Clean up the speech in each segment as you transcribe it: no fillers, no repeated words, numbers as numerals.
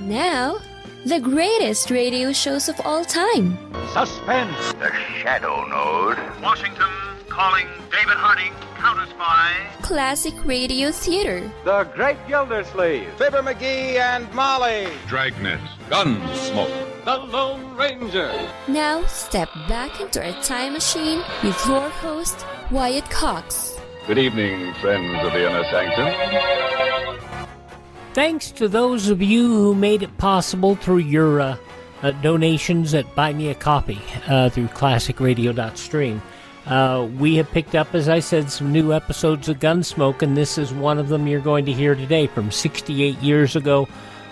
Now, the greatest radio shows of all time. Suspense. The Shadow Node. Washington calling David Harding, counter-spy. Classic radio theater. The Great Gildersleeve. Fibber McGee and Molly. Dragnet. Gunsmoke. The Lone Ranger. Now, step back into a time machine with your host, Wyatt Cox. Good evening, friends of the Inner Sanctum. Thanks to those of you who made it possible through your donations at Buy Me a Coffee through classicradio.stream. We have picked up, as I said, some new episodes of Gunsmoke, and this is one of them you're going to hear today from 68 years ago,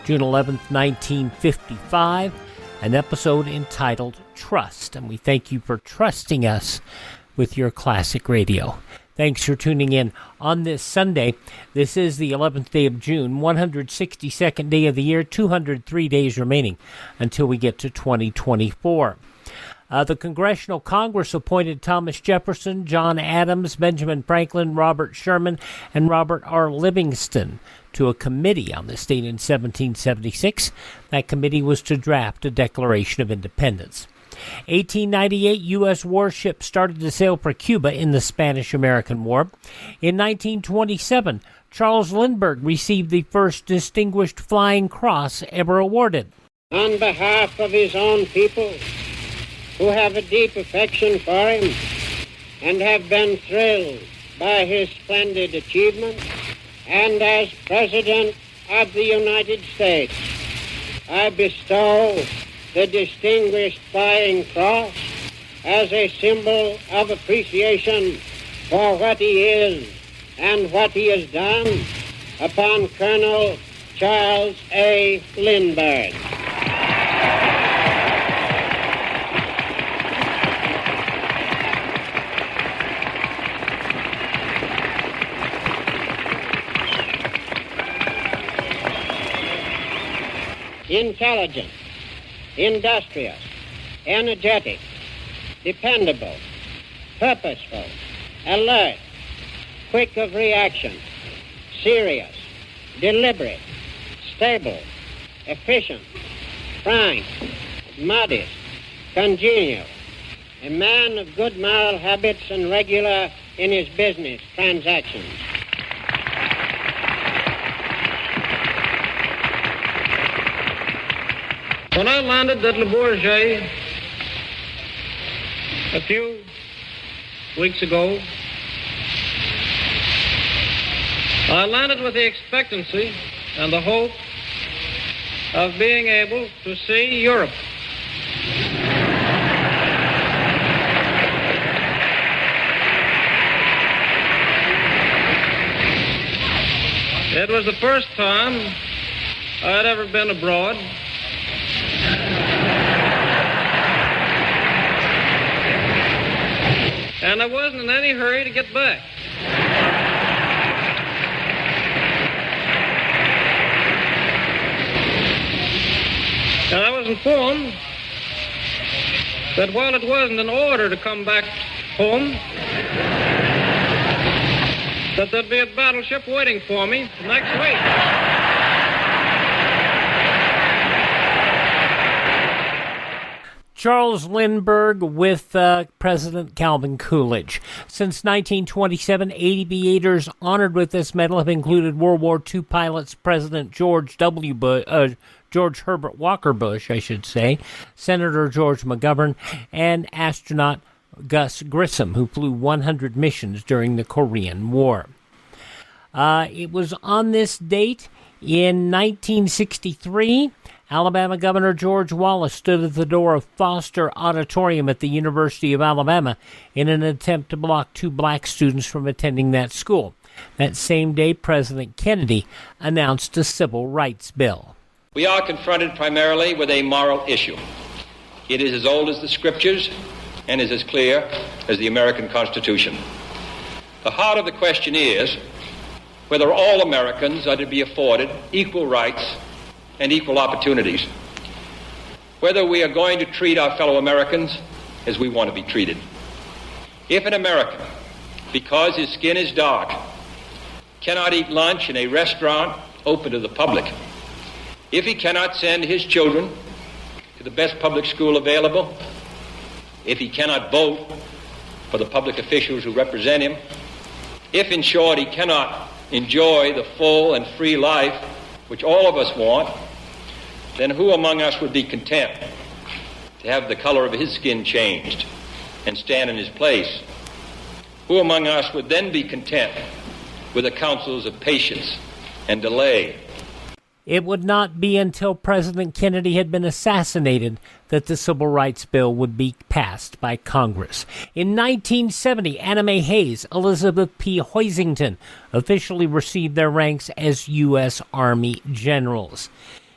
June 11th, 1955, an episode entitled Trust. And we thank you for trusting us with your classic radio. Thanks for tuning in on this Sunday. This is the 11th day of June, 162nd day of the year, 203 days remaining until we get to 2024. The Congressional Congress appointed Thomas Jefferson, John Adams, Benjamin Franklin, Robert Sherman, and Robert R. Livingston to a committee on the state in 1776. That committee was to draft a Declaration of Independence. 1898, U.S. warships started to sail for Cuba in the Spanish-American War. In 1927, Charles Lindbergh received the first Distinguished Flying Cross ever awarded. On behalf of his own people, who have a deep affection for him and have been thrilled by his splendid achievements, and as President of the United States, I bestow the Distinguished Flying Cross as a symbol of appreciation for what he is and what he has done upon Colonel Charles A. Lindbergh. Intelligent, industrious, energetic, dependable, purposeful, alert, quick of reaction, serious, deliberate, stable, efficient, frank, modest, congenial, a man of good moral habits and regular in his business transactions. When I landed at Le Bourget a few weeks ago, I landed with the expectancy and the hope of being able to see Europe. It was the first time I had ever been abroad. And I wasn't in any hurry to get back. And I was informed that while it wasn't in order to come back home, that there'd be a battleship waiting for me next week. Charles Lindbergh with President Calvin Coolidge. Since 1927, aviators honored with this medal have included World War II pilots President George Herbert Walker Bush, Senator George McGovern, and astronaut Gus Grissom, who flew 100 missions during the Korean War. It was on this date in 1963, Alabama Governor George Wallace stood at the door of Foster Auditorium at the University of Alabama in an attempt to block 2 black students from attending that school. That same day, President Kennedy announced a civil rights bill. We are confronted primarily with a moral issue. It is as old as the Scriptures and is as clear as the American Constitution. The heart of the question is whether all Americans are to be afforded equal rights and equal opportunities, whether we are going to treat our fellow Americans as we want to be treated. If an American, because his skin is dark, cannot eat lunch in a restaurant open to the public, if he cannot send his children to the best public school available, if he cannot vote for the public officials who represent him, if, in short, he cannot enjoy the full and free life which all of us want, then who among us would be content to have the color of his skin changed and stand in his place? Who among us would then be content with the counsels of patience and delay? It would not be until President Kennedy had been assassinated that the Civil Rights Bill would be passed by Congress. In 1970, Anna Mae Hayes, Elizabeth P. Hoisington officially received their ranks as U.S. Army generals.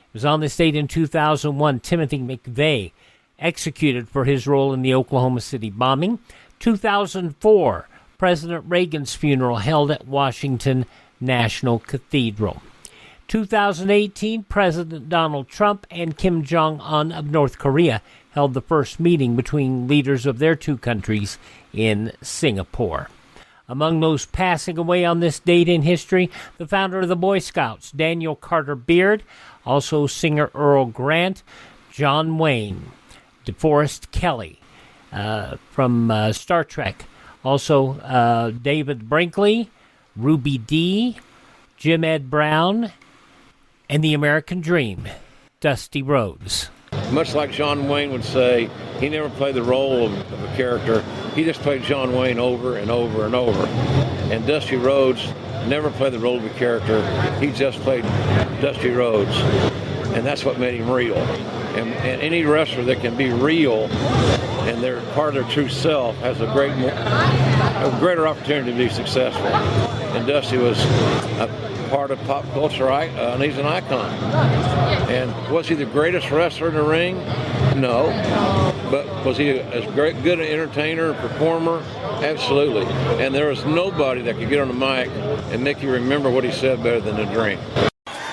It was on this date in 2001, Timothy McVeigh executed for his role in the Oklahoma City bombing. 2004, President Reagan's funeral held at Washington National Cathedral. 2018, President Donald Trump and Kim Jong-un of North Korea held the first meeting between leaders of their two countries in Singapore. Among those passing away on this date in history, the founder of the Boy Scouts, Daniel Carter Beard, also singer Earl Grant, John Wayne, DeForest Kelley from Star Trek, also David Brinkley, Ruby Dee, Jim Ed Brown, and the American Dream, Dusty Rhodes. Much like John Wayne would say, he never played the role of a character. He just played John Wayne over and over and over. And Dusty Rhodes never played the role of a character. He just played Dusty Rhodes. And that's what made him real. And any wrestler that can be real and they're part of their true self has a greater opportunity to be successful. And Dusty was a part of pop culture, right? And he's an icon. And was he the greatest wrestler in the ring? No. But was he as good an entertainer and performer? Absolutely. And there was nobody that could get on the mic and make you remember what he said better than the Dream.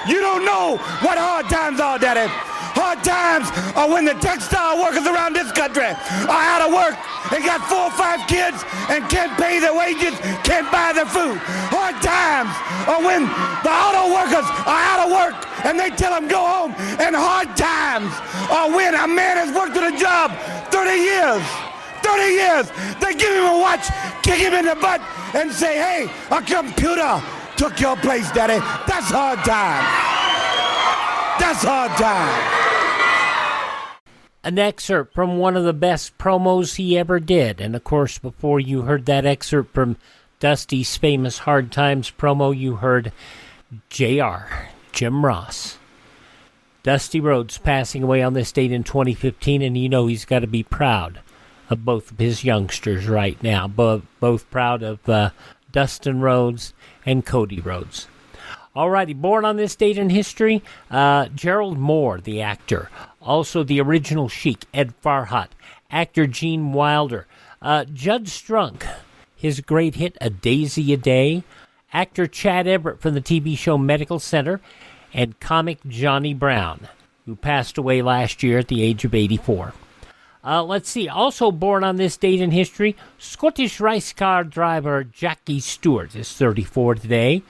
You don't know what hard times are, Daddy. Hard times are when the textile workers around this country are out of work and got 4 or 5 kids and can't pay their wages, can't buy their food. Hard times are when the auto workers are out of work and they tell them go home. And hard times are when a man has worked at a job 30 years. 30 years. They give him a watch, kick him in the butt, and say, hey, a computer took your place, Daddy. That's hard time. That's hard time. An excerpt from one of the best promos he ever did. And, of course, before you heard that excerpt from Dusty's famous Hard Times promo, you heard J.R., Jim Ross. Dusty Rhodes passing away on this date in 2015, and you know he's got to be proud of both of his youngsters right now. Both proud of Dustin Rhodes and Cody Rhodes. Alrighty, born on this date in history, Gerald Moore, the actor. Also the original Sheik, Ed Farhat. Actor Gene Wilder. Judd Strunk, his great hit, A Daisy a Day. Actor Chad Everett from the TV show Medical Center. And comic Johnny Brown, who passed away last year at the age of 84. Let's see, also born on this date in history, Scottish race car driver Jackie Stewart is 34 today.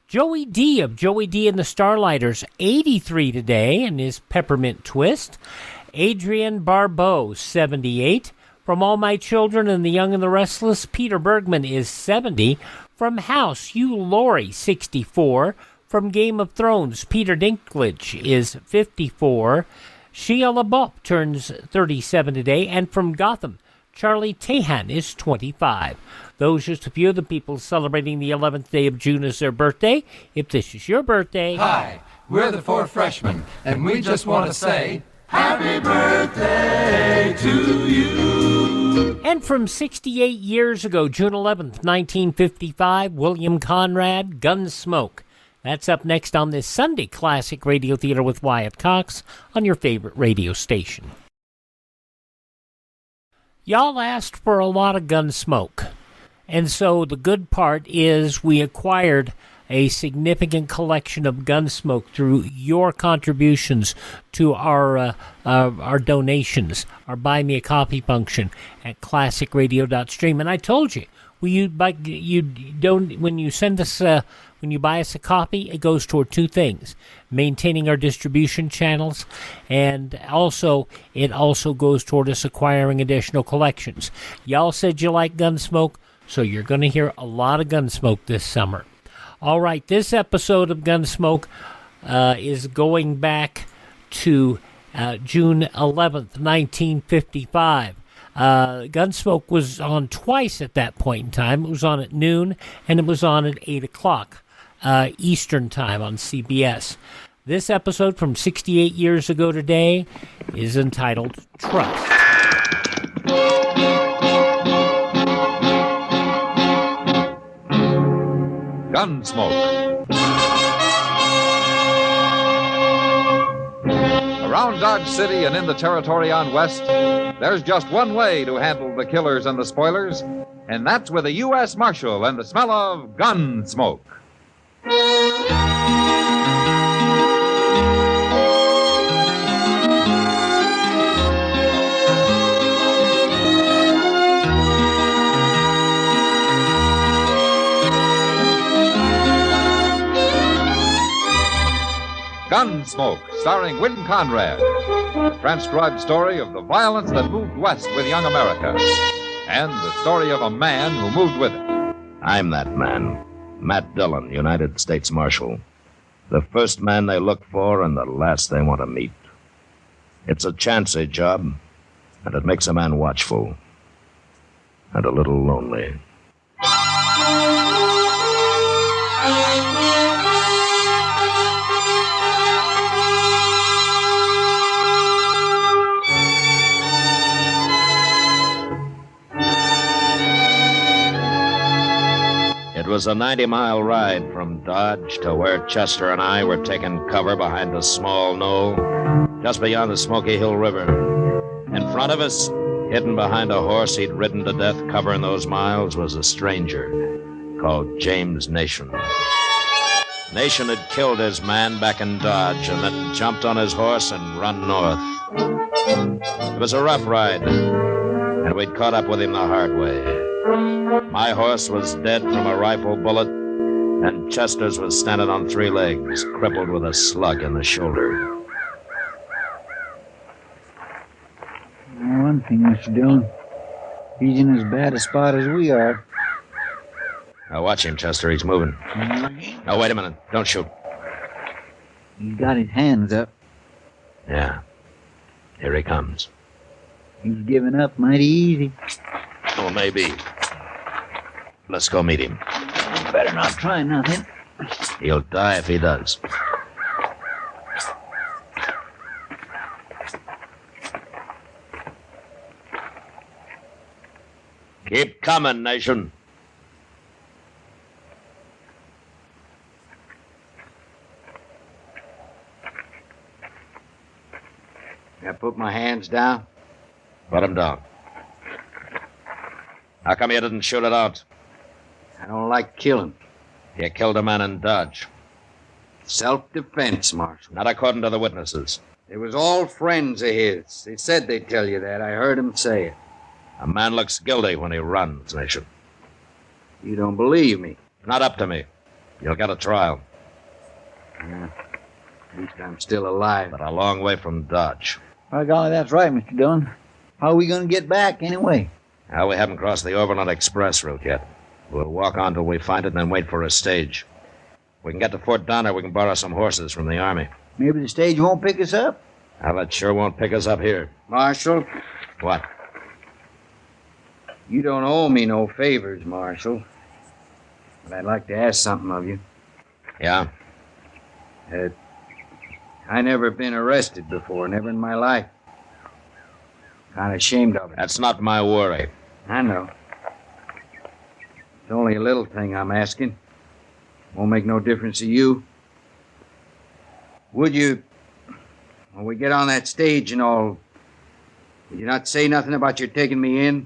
Joey D of Joey D and the Starlighters, 83 today, and his Peppermint Twist. Adrienne Barbeau, 78. From All My Children and the Young and the Restless, Peter Bergman is 70. From House, Hugh Laurie, 64. From Game of Thrones, Peter Dinklage is 54. Shia LaBeouf turns 37 today. And from Gotham, Charlie Tahan is 25. Those are just a few of the people celebrating the 11th day of June as their birthday. If this is your birthday... Hi, we're the 4 freshmen, and we just want to say, Happy birthday to you! And from 68 years ago, June 11th, 1955, William Conrad, Gunsmoke. That's up next on this Sunday Classic Radio Theater with Wyatt Cox on your favorite radio station. Y'all asked for a lot of Gunsmoke. And so the good part is we acquired a significant collection of Gunsmoke through your contributions to our donations, our Buy Me a Coffee function at classicradio.stream. And I told you, when you buy us a copy, it goes toward two things: maintaining our distribution channels, and it also goes toward us acquiring additional collections. Y'all said you like Gunsmoke, so you're going to hear a lot of Gunsmoke this summer. All right, this episode of Gunsmoke is going back to June 11th, 1955. Gunsmoke was on twice at that point in time. It was on at noon, and it was on at 8 o'clock Eastern Time on CBS. This episode from 68 years ago today is entitled Trust. Gunsmoke. Around Dodge City and in the territory on West, there's just one way to handle the killers and the spoilers, and that's with a U.S. Marshal and the smell of Gunsmoke. Gunsmoke, starring William Conrad. A transcribed story of the violence that moved west with young America. And the story of a man who moved with it. I'm that man, Matt Dillon, United States Marshal. The first man they look for and the last they want to meet. It's a chancy job, and it makes a man watchful. And a little lonely. It was a 90-mile ride from Dodge to where Chester and I were taking cover behind a small knoll just beyond the Smoky Hill River. In front of us, hidden behind a horse he'd ridden to death covering those miles, was a stranger called James Nation. Nation had killed his man back in Dodge and then jumped on his horse and run north. It was a rough ride, and we'd caught up with him the hard way. My horse was dead from a rifle bullet, and Chester's was standing on three legs, crippled with a slug in the shoulder. One thing, Mr. Dillon, he's in as bad a spot as we are. Now watch him, Chester. He's moving. Now, wait a minute. Don't shoot. He's got his hands up. Yeah. Here he comes. He's giving up mighty easy. Oh, maybe. Let's go meet him. Better not try nothing. He'll die if he does. Keep coming, Nation. I put my hands down? Put them down. How come you didn't shoot it out? I don't like killing. You killed a man in Dodge. Self-defense, Marshal. Not according to the witnesses. They was all friends of his. They said they'd tell you that. I heard them say it. A man looks guilty when he runs, Nation. You don't believe me? Not up to me. You'll get a trial. At least I'm still alive. But a long way from Dodge. By golly, that's right, Mr. Dillon. How are we going to get back, anyway? Now, we haven't crossed the Overland Express route yet. We'll walk on till we find it and then wait for a stage. We can get to Fort Donner. We can borrow some horses from the Army. Maybe the stage won't pick us up? Well, it sure won't pick us up here. Marshal? What? You don't owe me no favors, Marshal. But I'd like to ask something of you. Yeah? I never been arrested before, never in my life. Kind of ashamed of it. That's not my worry. I know. It's only a little thing I'm asking. Won't make no difference to you. Would you, when we get on that stage and all, would you not say nothing about your taking me in?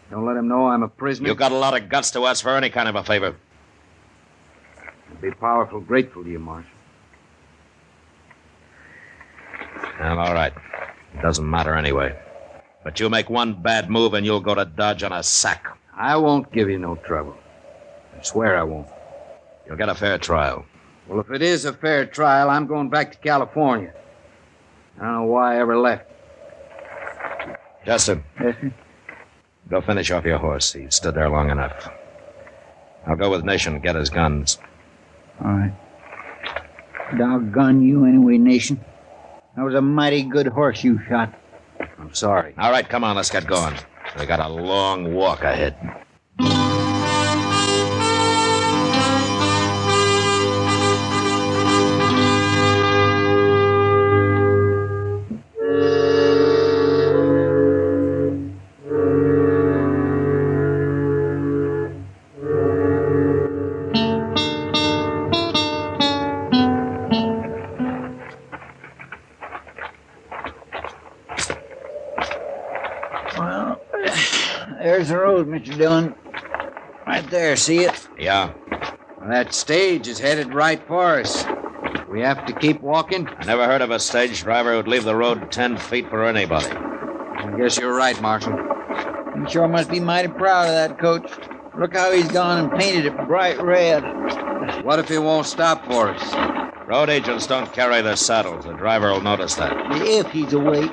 Don't let them know I'm a prisoner? You got a lot of guts to ask for any kind of a favor. I'd be powerful grateful to you, Marshal. Well, all right. It doesn't matter anyway. But you make one bad move and you'll go to Dodge on a sack. I won't give you no trouble. I swear I won't. You'll get a fair trial. Well, if it is a fair trial, I'm going back to California. I don't know why I ever left. Chester. Yes, sir? Go finish off your horse. He stood there long enough. I'll go with Nation and get his guns. All right. Doggone you anyway, Nation. That was a mighty good horse you shot. I'm sorry. All right, come on, let's get going. We got a long walk ahead. There's the road, Mr. Dillon. Right there, see it? Yeah. Well, that stage is headed right for us. We have to keep walking? I never heard of a stage driver who'd leave the road 10 feet for anybody. I guess you're right, Marshal. He sure must be mighty proud of that coach. Look how he's gone and painted it bright red. What if he won't stop for us? Road agents don't carry their saddles. The driver will notice that. If he's awake.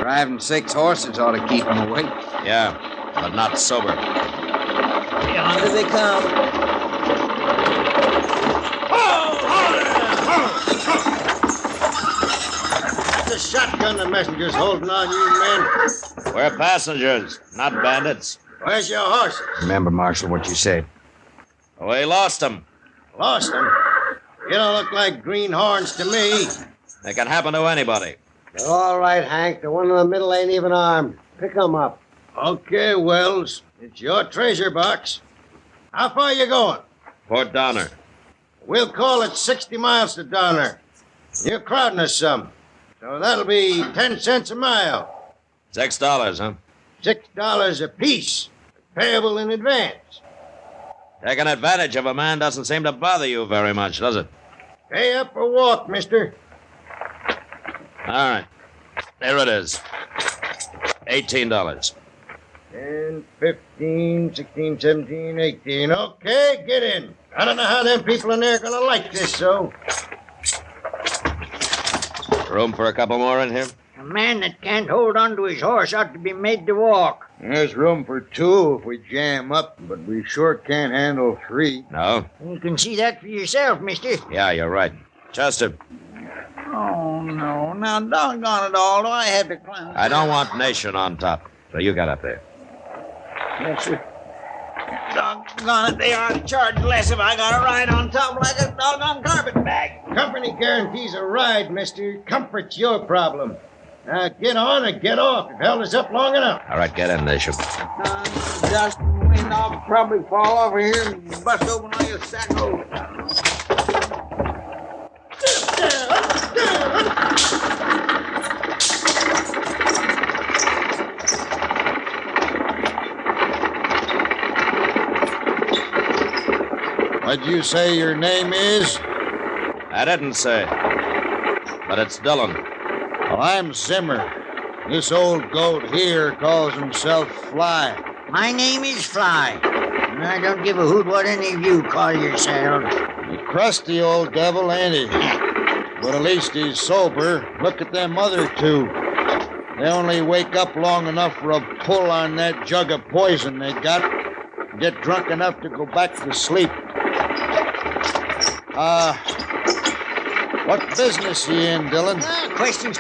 Driving 6 horses ought to keep him awake. Yeah, but not sober. Yonder they come. That's a shotgun the messenger's holding on you, men. We're passengers, not bandits. Where's your horses? Remember, Marshal, what you said. We lost them. Lost them? You don't look like greenhorns to me. It can happen to anybody. They're all right, Hank. The one in the middle ain't even armed. Pick them up. Okay, Wells. It's your treasure box. How far you going? Fort Donner. We'll call it 60 miles to Donner. You're crowding us some. So that'll be 10 cents a mile. $6, huh? $6 a piece. Payable in advance. Taking advantage of a man doesn't seem to bother you very much, does it? Pay up or walk, mister. All right. There it is. $18. 10, 15, 16, 17, 18. Okay, get in. I don't know how them people in there are going to like this, so. Room for a couple more in here? A man that can't hold on to his horse ought to be made to walk. There's room for 2 if we jam up, but we sure can't handle 3. No? You can see that for yourself, mister. Yeah, you're right. Chester. Oh, no. Now, doggone it all, do I have to climb? I don't want Nation on top, so you got up there. Yes, sir. Doggone it, they ought to charge less if I got to ride on top like a doggone carpetbag. Company guarantees a ride, mister. Comfort's your problem. Now, get on or get off. You've held us up long enough. All right, get in, Nation. Just wind, I'll probably fall over here and bust open like a sack of... What'd you say your name is? I didn't say. But it's Dillon. Well, I'm Zimmer. This old goat here calls himself Fly. My name is Fly. And I don't give a hoot what any of you call yourselves. A crusty old devil, ain't he? But at least he's sober. Look at them other 2. They only wake up long enough for a pull on that jug of poison they got. Get drunk enough to go back to sleep. What business you in, Dillon? Questions.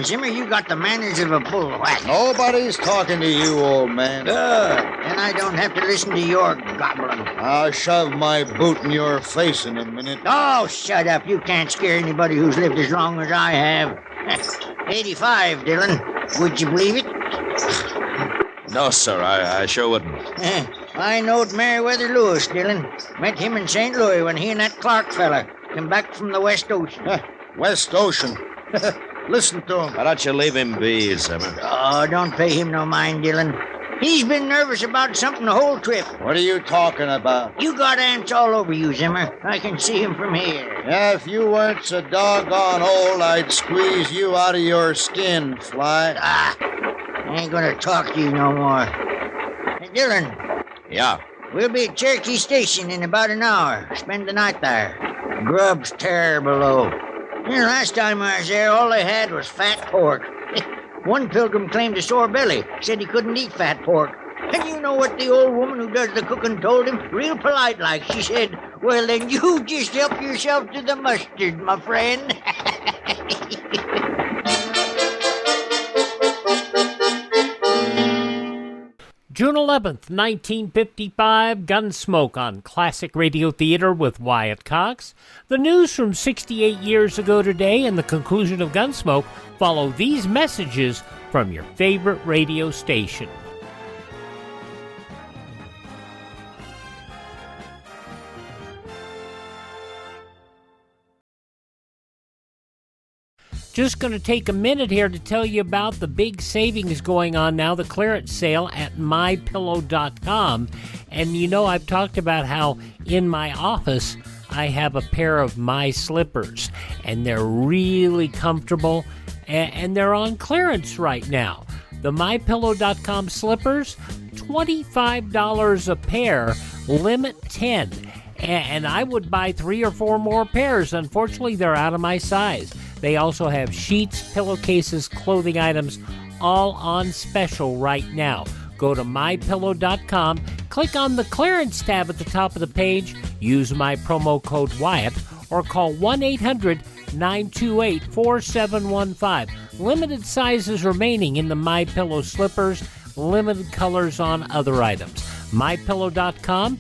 Zimmer, you got the manners of a bullwhack. Nobody's talking to you, old man. Good. Then I don't have to listen to your gobbling. I'll shove my boot in your face in a minute. Oh, shut up. You can't scare anybody who's lived as long as I have. 85, Dillon. Would you believe it? No, sir, I sure wouldn't. I knowed Meriwether Lewis, Dillon. Met him in St. Louis when he and that Clark fella came back from the West Ocean. West Ocean? Listen to him. Why don't you leave him be, Zimmer? Oh, don't pay him no mind, Dillon. He's been nervous about something the whole trip. What are you talking about? You got ants all over you, Zimmer. I can see him from here. Yeah, if you weren't so doggone old, I'd squeeze you out of your skin, Fly. I ain't gonna talk to you no more. Hey, Dillon, Yeah. We'll be at Cherokee Station in about an hour. Spend the night there. Grub's terrible low. Last time I was there, all they had was fat pork. One pilgrim claimed a sore belly, said he couldn't eat fat pork. And you know what the old woman who does the cooking told him? Real polite like. She said, well, then you just help yourself to the mustard, my friend. June 11th, 1955, Gunsmoke on Classic Radio Theater with Wyatt Cox. The news from 68 years ago today and the conclusion of Gunsmoke follow these messages from your favorite radio station. Just going to take a minute here to tell you about the big savings going on now, the clearance sale at mypillow.com. And you know, I've talked about how in my office I have a pair of my slippers, and they're really comfortable, and they're on clearance right now. The mypillow.com slippers, $25 a pair, limit 10. And I would buy 3 or 4 more pairs. Unfortunately, they're out of my size. They also have sheets, pillowcases, clothing items, all on special right now. Go to mypillow.com, click on the clearance tab at the top of the page, use my promo code Wyatt, or call 1-800-928-4715. Limited sizes remaining in the MyPillow slippers, limited colors on other items. mypillow.com,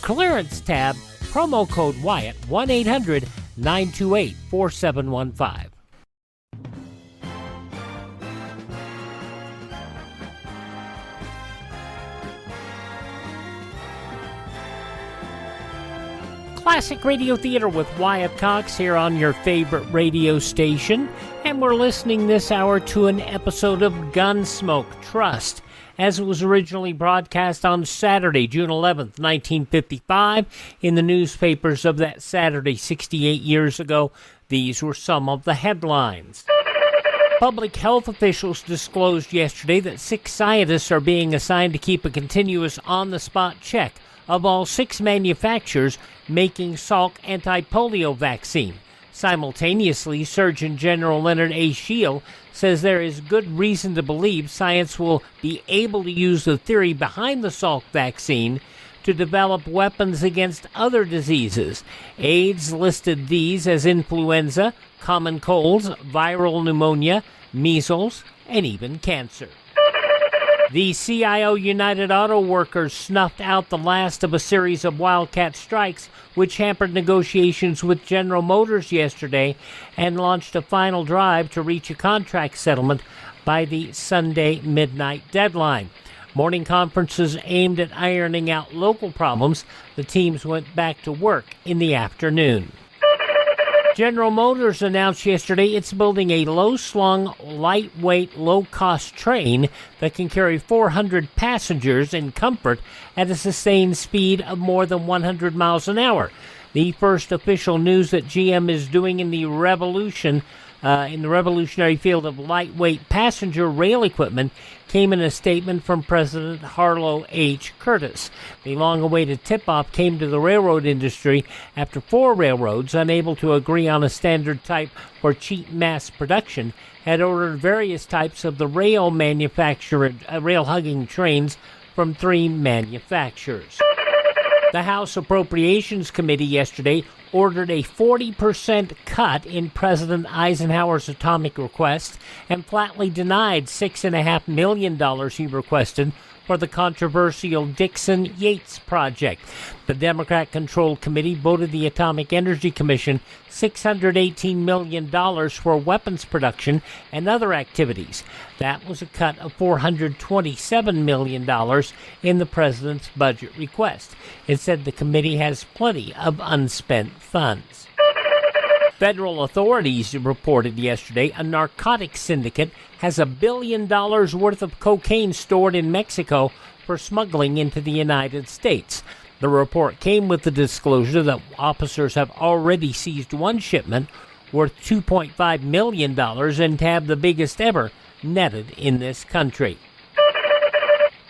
clearance tab, promo code Wyatt, 1-800-928-4715. Classic Radio Theater with Wyatt Cox here on your favorite radio station, and we're listening this hour to an episode of Gunsmoke Trust, as it was originally broadcast on Saturday, June 11th, 1955, in the newspapers of that Saturday 68 years ago. These were some of the headlines. Public health officials disclosed yesterday that 6 scientists are being assigned to keep a continuous on-the-spot check of all 6 manufacturers making Salk anti-polio vaccine. Simultaneously, Surgeon General Leonard A. Shield says there is good reason to believe science will be able to use the theory behind the Salk vaccine to develop weapons against other diseases. AIDS listed these as influenza, common colds, viral pneumonia, measles, and even cancer. The CIO United Auto Workers snuffed out the last of a series of wildcat strikes which hampered negotiations with General Motors yesterday and launched a final drive to reach a contract settlement by the Sunday midnight deadline. Morning conferences aimed at ironing out local problems. The teams went back to work in the afternoon. General Motors announced yesterday it's building a low-slung, lightweight, low-cost train that can carry 400 passengers in comfort at a sustained speed of more than 100 miles an hour. The first official news that GM is doing in the revolutionary field of lightweight passenger rail equipment came in a statement from President Harlow H. Curtis. The long-awaited tip-off came to the railroad industry after 4 railroads, unable to agree on a standard type for cheap mass production, had ordered various types of the rail-hugging trains from 3 manufacturers. The House Appropriations Committee yesterday ordered a 40% cut in President Eisenhower's atomic request and flatly denied $6.5 million he requested for the controversial Dixon-Yates project. The Democrat-controlled committee voted the Atomic Energy Commission $618 million for weapons production and other activities. That was a cut of $427 million in the president's budget request. It said the committee has plenty of unspent funds. Federal authorities reported yesterday a narcotics syndicate has $1 billion worth of cocaine stored in Mexico for smuggling into the United States. The report came with the disclosure that officers have already seized one shipment worth $2.5 million and tabbed the biggest ever netted in this country.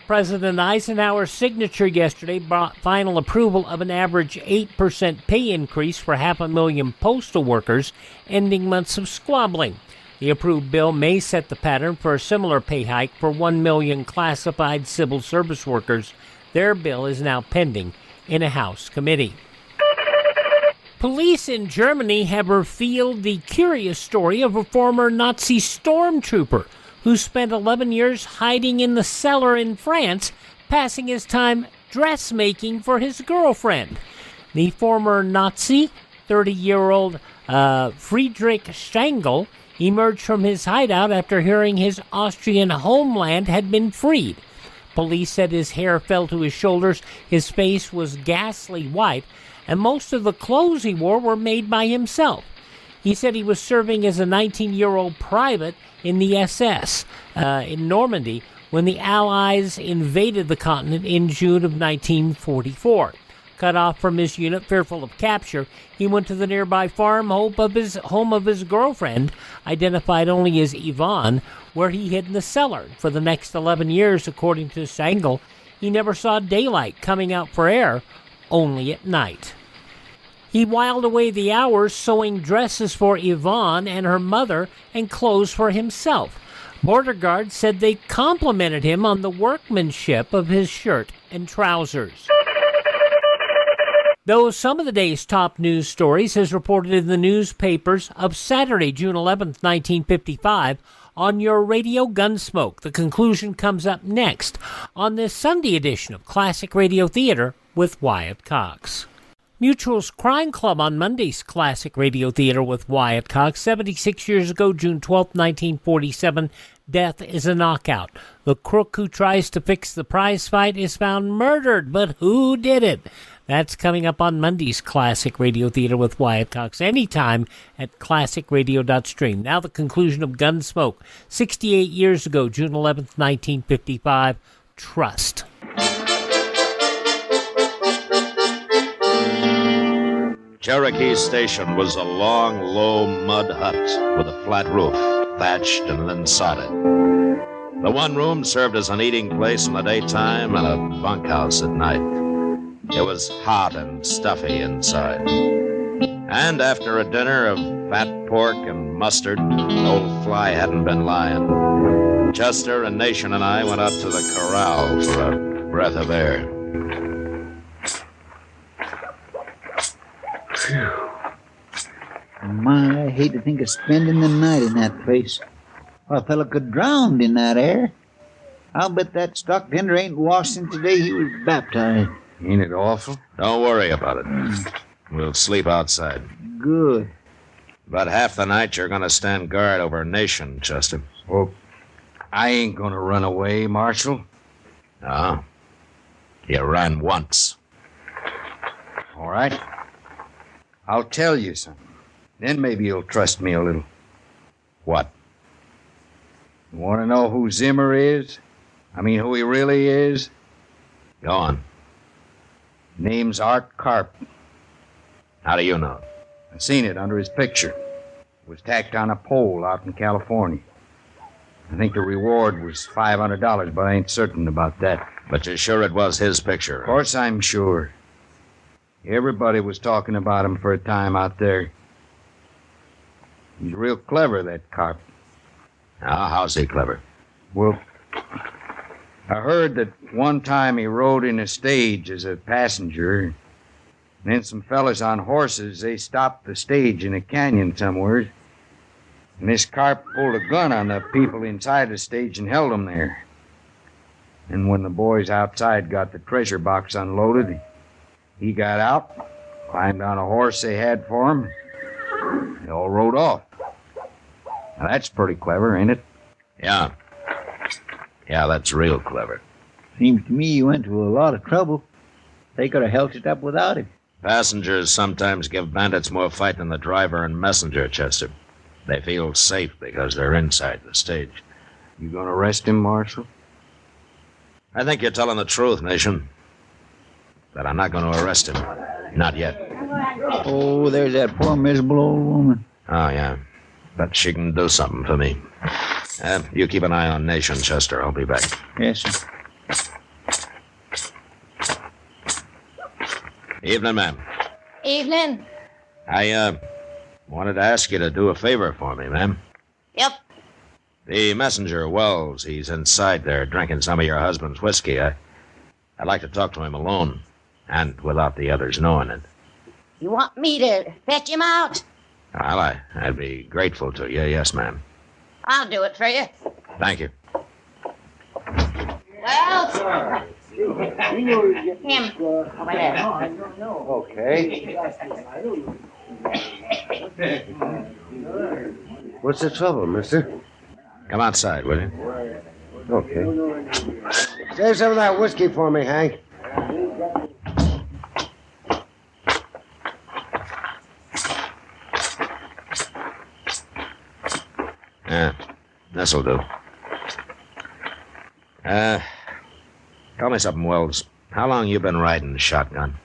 President Eisenhower's signature yesterday brought final approval of an average 8% pay increase for 500,000 postal workers, ending months of squabbling. The approved bill may set the pattern for a similar pay hike for 1 million classified civil service workers. Their bill is now pending in a House committee. Police in Germany have revealed the curious story of a former Nazi stormtrooper who spent 11 years hiding in the cellar in France, passing his time dressmaking for his girlfriend. The former Nazi, 30-year-old Friedrich Stangl, emerged from his hideout after hearing his Austrian homeland had been freed. Police said his hair fell to his shoulders, his face was ghastly white, and most of the clothes he wore were made by himself. He said he was serving as a 19-year-old private in the SS in Normandy when the Allies invaded the continent in June of 1944. Cut off from his unit, fearful of capture, he went to the nearby home of his girlfriend, identified only as Yvonne, where he hid in the cellar. For the next 11 years, according to Stangl, he never saw daylight, coming out for air only at night. He whiled away the hours sewing dresses for Yvonne and her mother and clothes for himself. Border guards said they complimented him on the workmanship of his shirt and trousers. Though some of the day's top news stories as reported in the newspapers of Saturday, June 11th, 1955, on your radio Gunsmoke. The conclusion comes up next on this Sunday edition of Classic Radio Theater with Wyatt Cox. Mutual's Crime Club on Monday's Classic Radio Theater with Wyatt Cox. 76 years ago, June 12, 1947, death is a knockout. The crook who tries to fix the prize fight is found murdered, but who did it? That's coming up on Monday's Classic Radio Theater with Wyatt Cox, anytime at classicradio.stream. Now the conclusion of Gunsmoke. 68 years ago, June 11th, 1955, Trust. Cherokee Station was a long, low mud hut with a flat roof, thatched and then sodded. The one room served as an eating place in the daytime and a bunkhouse at night. It was hot and stuffy inside. And after a dinner of fat pork and mustard, old Fly hadn't been lying. Chester and Nation and I went up to the corral for a breath of air. Phew. My, I hate to think of spending the night in that place. Well, a fellow could drown in that air. I'll bet that stock tender ain't washed since the day he was baptized. Ain't it awful? Don't worry about it. We'll sleep outside. Good. But half the night you're going to stand guard over Nation, Chester. Well, I ain't going to run away, Marshal. No. You ran once. All right. I'll tell you something. Then maybe you'll trust me a little. What? You want to know who Zimmer is? I mean, who he really is? Go on. Name's Art Carp. How do you know? I seen it under his picture. It was tacked on a pole out in California. I think the reward was $500, but I ain't certain about that. But you're sure it was his picture? Of course I'm sure. Everybody was talking about him for a time out there. He's real clever, that Carp. Now, how's he clever? Well, I heard that one time he rode in a stage as a passenger. And then some fellas on horses, they stopped the stage in a canyon somewhere. And this Carp pulled a gun on the people inside the stage and held them there. And when the boys outside got the treasure box unloaded, he got out, climbed on a horse they had for him. They all rode off. Now, that's pretty clever, ain't it? Yeah. Yeah, that's real clever. Seems to me you went to a lot of trouble. They could have held it up without him. Passengers sometimes give bandits more fight than the driver and messenger, Chester. They feel safe because they're inside the stage. You gonna arrest him, Marshal? I think you're telling the truth, Nation. But I'm not going to arrest him. Not yet. Oh, there's that poor miserable old woman. Oh, yeah. But she can do something for me. You keep an eye on Nation, Chester. I'll be back. Yes, sir. Evening, ma'am. Evening. I, wanted to ask you to do a favor for me, ma'am. Yep. The messenger, Wells, he's inside there drinking some of your husband's whiskey. I'd like to talk to him alone, and without the others knowing it. You want me to fetch him out? Well, I'd be grateful to you, yes, ma'am. I'll do it for you. Thank you. Well, him over there. Okay. What's the trouble, mister? Come outside, will you? Okay. Save some of that whiskey for me, Hank. Yeah, this'll do. Tell me something, Wells. How long you been riding the shotgun?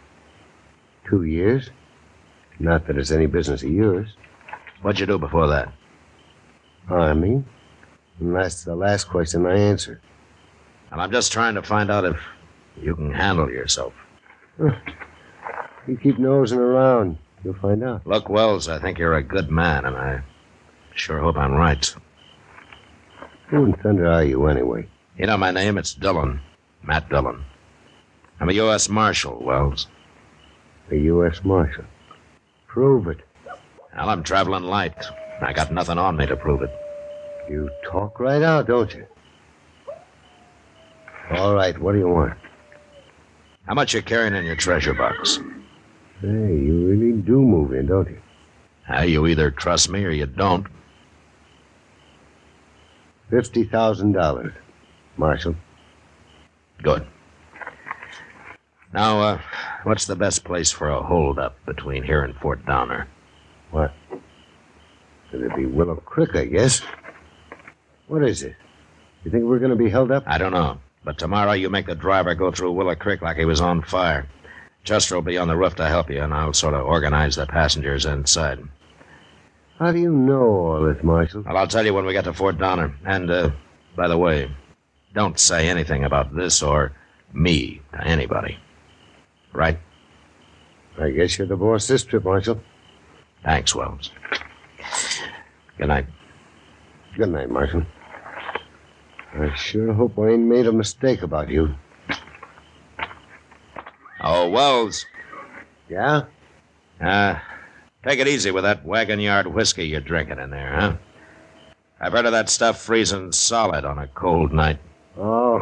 2 years. Not that it's any business of yours. What'd you do before that? Army. And that's the last question I answered. And I'm just trying to find out if you can handle yourself. You keep nosing around, you'll find out. Look, Wells, I think you're a good man, and I sure hope I'm right. Who in thunder are you, anyway? You know my name? It's Dillon. Matt Dillon. I'm a U.S. Marshal, Wells. A U.S. Marshal? Prove it. Well, I'm traveling light. I got nothing on me to prove it. You talk right out, don't you? All right, what do you want? How much you carrying in your treasure box? Hey, you really do move in, don't you? You either trust me or you don't. $50,000, Marshal. Good. Now, what's the best place for a hold-up between here and Fort Downer? What? It'd be Willow Creek, I guess. What is it? You think we're going to be held up? I don't know. But tomorrow you make the driver go through Willow Creek like he was on fire. Chester will be on the roof to help you, and I'll sort of organize the passengers inside. How do you know all this, Marshal? Well, I'll tell you when we get to Fort Downer. And, by the way, don't say anything about this or me to anybody. Right? I guess you're the boss this trip, Marshal. Thanks, Wells. Good night. Good night, Marshal. I sure hope I ain't made a mistake about you. Oh, Wells. Yeah? Take it easy with that wagon yard whiskey you're drinking in there, huh? I've heard of that stuff freezing solid on a cold night. Oh.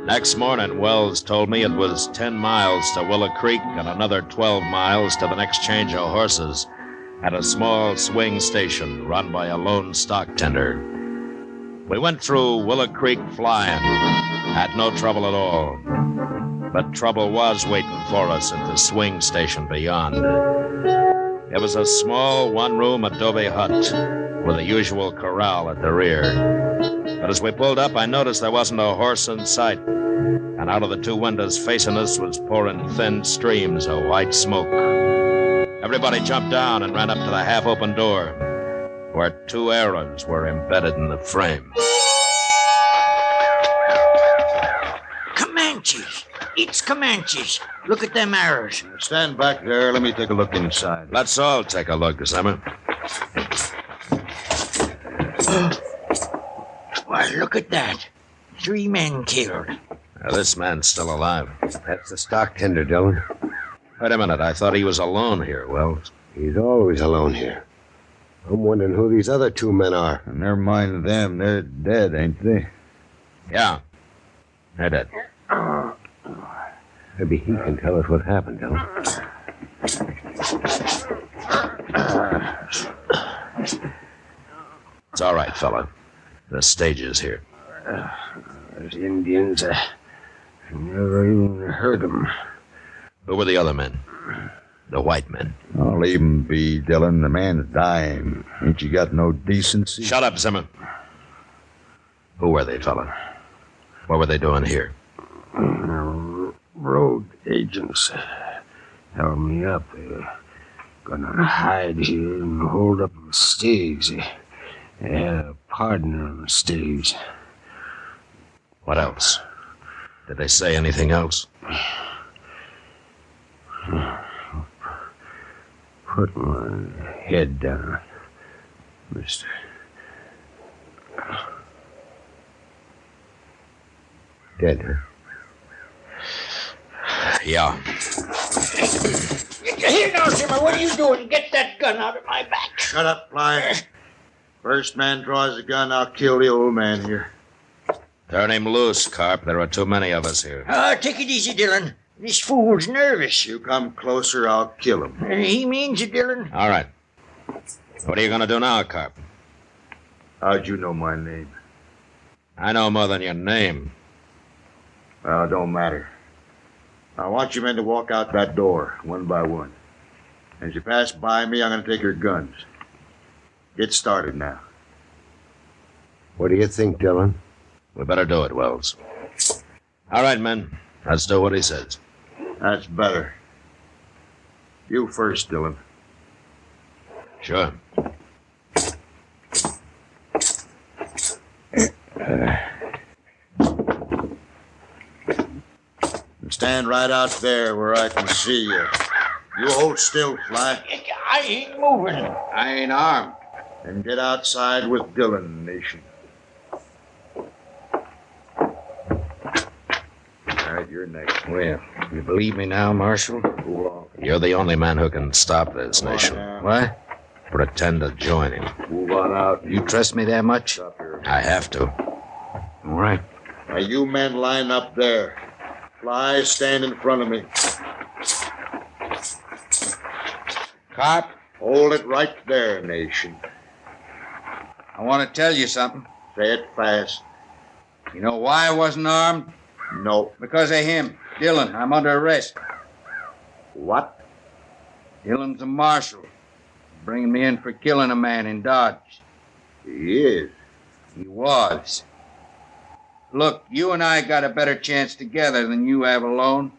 Next morning, Wells told me it was 10 miles to Willow Creek and another 12 miles to the next change of horses at a small swing station run by a lone stock tender. We went through Willow Creek flying, had no trouble at all. But trouble was waiting for us at the swing station beyond. It was a small one-room adobe hut with the usual corral at the rear. But as we pulled up, I noticed there wasn't a horse in sight. And out of the two windows facing us was pouring thin streams of white smoke. Everybody jumped down and ran up to the half-open door, where two arrows were embedded in the frame. Comanches! It's Comanches! Look at them arrows. Stand back there. Let me take a look inside. Let's all take a look, December. Why, look at that. 3 men killed. Now, this man's still alive. That's the stock tender, Dillon. Wait a minute. I thought he was alone here, Wells. He's always alone here. I'm wondering who these other 2 men are. Never mind them. They're dead, ain't they? Yeah. They're dead. Maybe he can tell us what happened, Dillon. It's all right, fella. The stage is here. Those Indians, never even heard them. Who were the other men? The white men. I'll leave him be, Dillon. The man's dying. Ain't you got no decency? Shut up, Zimmer. Who were they, fella? What were they doing here? Road agents held me up. Gonna hide here and hold up the stage. They had a partner on the stage. What else? Did they say anything else? Put my head down, mister. Dead, huh? Yeah. Here now, Simmer, what are you doing? Get that gun out of my back. Shut up, Fly. First man draws a gun, I'll kill the old man here. Turn him loose, Carp. There are too many of us here. Take it easy, Dillon. This fool's nervous. You come closer, I'll kill him. He means it, Dillon. All right. What are you going to do now, Carp? How'd you know my name? I know more than your name. Well, it don't matter. I want you men to walk out that door, one by one. As you pass by me, I'm going to take your guns. Get started now. What do you think, Dillon? We better do it, Wells. All right, men. Let's do what he says. That's better. You first, Dillon. Sure. Stand right out there where I can see you. You hold still, Fly. I ain't moving. I ain't armed. And get outside with Dillon, Nation. All right, you're next. Well, you believe me now, Marshal? You're the only man who can stop this, Nation. What? Pretend to join him. Move on out. You trust me that much? I have to. All right. Now, you men line up there. Fly, stand in front of me. Carp? Hold it right there, Nation. I want to tell you something. Say it fast. You know why I wasn't armed? No. Because of him. Dillon, I'm under arrest. What? Dillon's a marshal. Bringing me in for killing a man in Dodge. He is. He was. Look, you and I got a better chance together than you have alone.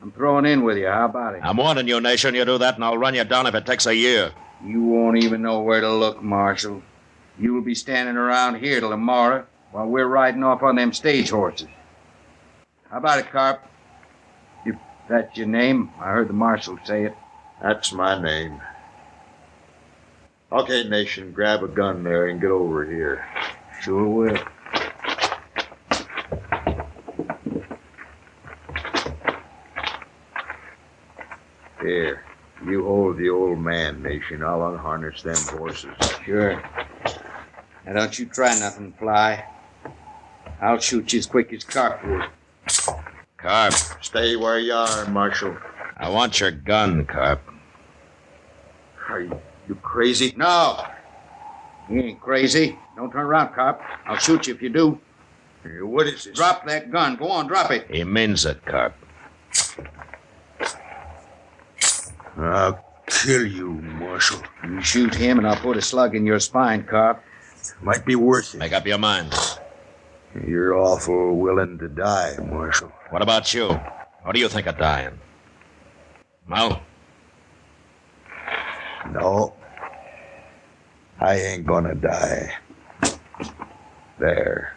I'm throwing in with you. How about it? I'm warning you, Nation. You do that, and I'll run you down if it takes a year. You won't even know where to look, Marshal. You'll be standing around here till tomorrow while we're riding off on them stage horses. How about it, Carp? If that's your name, I heard the Marshal say it. That's my name. Okay, Nation, grab a gun there and get over here. Sure will. Here, you hold the old man, Nation. I'll unharness them horses. Sure. Now don't you try nothing, Fly. I'll shoot you as quick as Carp would. Carp. Stay where you are, Marshal. I want your gun, Carp. Are you crazy? No. You ain't crazy. Don't turn around, Carp. I'll shoot you if you do. What is this? Drop that gun. Go on, drop it. He means it, Carp. I'll kill you, Marshal. You shoot him and I'll put a slug in your spine, Carp. Might be worth it. Make up your mind. You're awful willing to die, Marshal. What about you? What do you think of dying? Well? No. I ain't gonna die. There.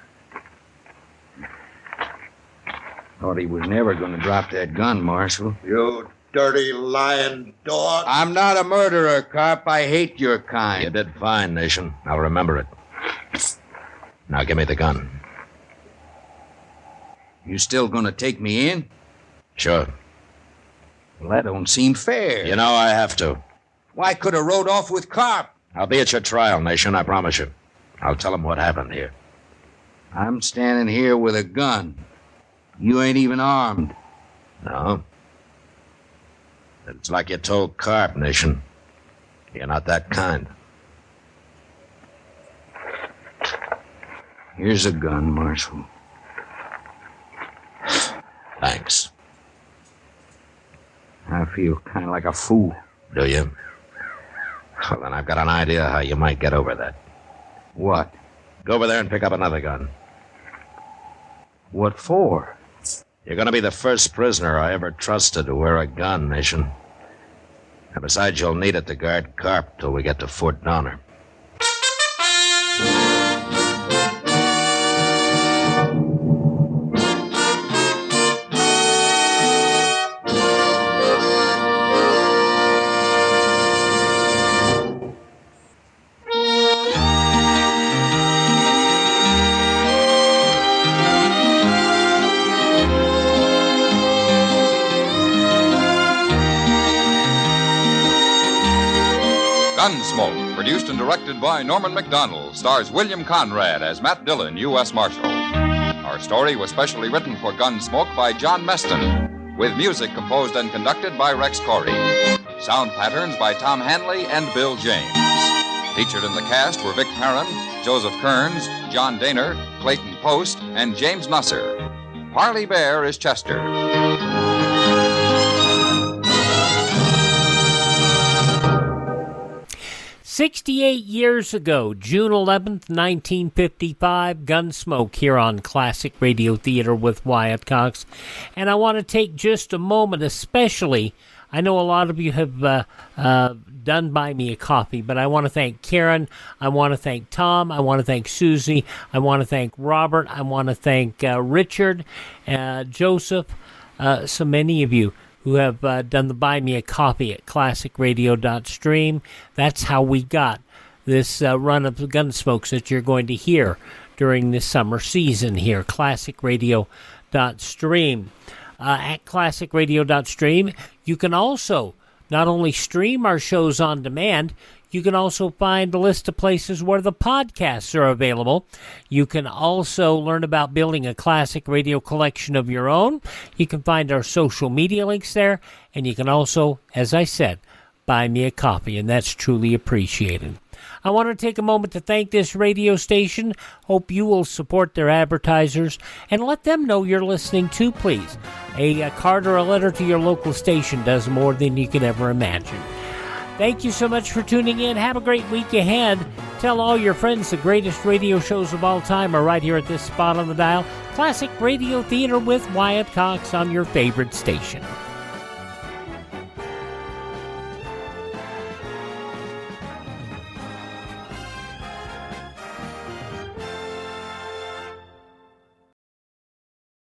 Thought he was never gonna drop that gun, Marshal. You dirty lying dog. I'm not a murderer, Carp. I hate your kind. You did fine, Nation. I'll remember it. Now give me the gun. You still gonna take me in? Sure. Well, that don't seem fair. You know I have to. Why could have rode off with Carp? I'll be at your trial, Nation, I promise you. I'll tell him what happened here. I'm standing here with a gun. You ain't even armed. No. It's like you told Carp, Nation. You're not that kind. Here's a gun, Marshal. Thanks. I feel kind of like a fool. Do you? Well, then I've got an idea how you might get over that. What? Go over there and pick up another gun. What for? You're going to be the first prisoner I ever trusted to wear a gun, Nation. And besides, you'll need it to guard Carp till we get to Fort Donner. Gunsmoke, produced and directed by Norman Macdonald, stars William Conrad as Matt Dillon, U.S. Marshal. Our story was specially written for Gunsmoke by John Meston, with music composed and conducted by Rex Corey. Sound patterns by Tom Hanley and Bill James. Featured in the cast were Vic Perrin, Joseph Kearns, John Daner, Clayton Post, and James Nusser. Parley Bear is Chester. 68 years ago, June 11th, 1955, Gunsmoke here on Classic Radio Theater with Wyatt Cox. And I want to take just a moment, especially, I know a lot of you have done buy me a coffee, but I want to thank Karen, I want to thank Tom, I want to thank Susie, I want to thank Robert, I want to thank Richard, Joseph, so many of you who have done the Buy Me a Coffee at classicradio.stream. That's how we got this run of the Gunsmokes that you're going to hear during this summer season here, classicradio.stream. At classicradio.stream, you can also not only stream our shows on demand, you can also find a list of places where the podcasts are available. You can also learn about building a classic radio collection of your own. You can find our social media links there. And you can also, as I said, buy me a coffee, and that's truly appreciated. I want to take a moment to thank this radio station. Hope you will support their advertisers and let them know you're listening too, please. A card or a letter to your local station does more than you could ever imagine. Thank you so much for tuning in. Have a great week ahead. Tell all your friends the greatest radio shows of all time are right here at this spot on the dial. Classic Radio Theater with Wyatt Cox on your favorite station.